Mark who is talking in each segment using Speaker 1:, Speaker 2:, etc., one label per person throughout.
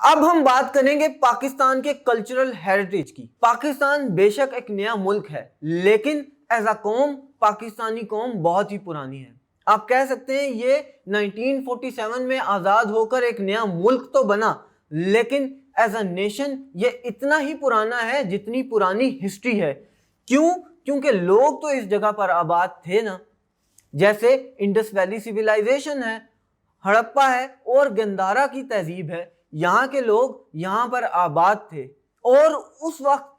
Speaker 1: اب ہم بات کریں گے پاکستان کے کلچرل ہیریٹیج کی۔ پاکستان بے شک ایک نیا ملک ہے، لیکن ایز اے قوم پاکستانی قوم بہت ہی پرانی ہے۔ آپ کہہ سکتے ہیں یہ 1947 میں آزاد ہو کر ایک نیا ملک تو بنا، لیکن ایز اے نیشن یہ اتنا ہی پرانا ہے جتنی پرانی ہسٹری ہے۔ کیوں؟ کیونکہ لوگ تو اس جگہ پر آباد تھے نا، جیسے انڈس ویلی سیویلائزیشن ہے، ہڑپا ہے اور گندھارا کی تہذیب ہے۔ یہاں کے لوگ یہاں پر آباد تھے اور اس وقت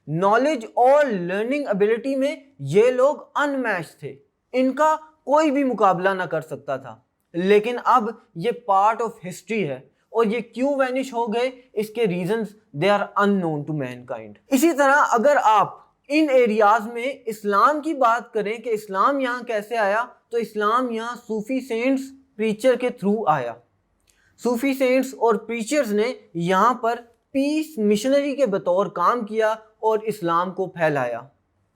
Speaker 1: نالج اور لرننگ ایبلٹی میں یہ لوگ ان میچ تھے، ان کا کوئی بھی مقابلہ نہ کر سکتا تھا۔ لیکن اب یہ پارٹ آف ہسٹری ہے اور یہ کیوں وینش ہو گئے، اس کے reasons they are unknown to mankind. اسی طرح اگر آپ ان ایریاز میں اسلام کی بات کریں کہ اسلام یہاں کیسے آیا، تو اسلام یہاں صوفی سینٹس پریچر کے تھرو آیا۔ صوفی سینٹس اور پریچرز نے یہاں پر پیس مشنری کے بطور کام کیا اور اسلام کو پھیلایا۔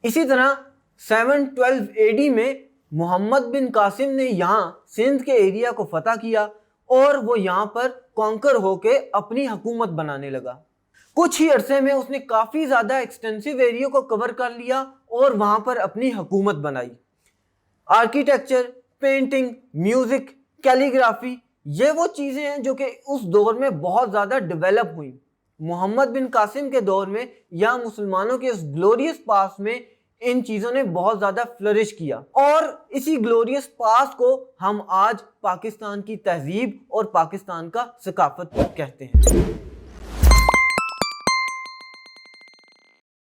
Speaker 1: اسی طرح 712 AD میں محمد بن قاسم نے یہاں سندھ کے ایریا کو فتح کیا اور وہ یہاں پر کانکر ہو کے اپنی حکومت بنانے لگا۔ کچھ ہی عرصے میں اس نے کافی زیادہ ایکسٹینسو ایریا کو کور کر لیا اور وہاں پر اپنی حکومت بنائی۔ آرکیٹیکچر، پینٹنگ، میوزک، کیلیگرافی، یہ وہ چیزیں ہیں جو کہ اس دور میں بہت زیادہ ڈیولپ ہوئیں۔ محمد بن قاسم کے دور میں یا مسلمانوں کے اس گلوریس پاس میں ان چیزوں نے بہت زیادہ فلرش کیا، اور اسی گلوریس پاس کو ہم آج پاکستان کی تہذیب اور پاکستان کا ثقافت کہتے ہیں۔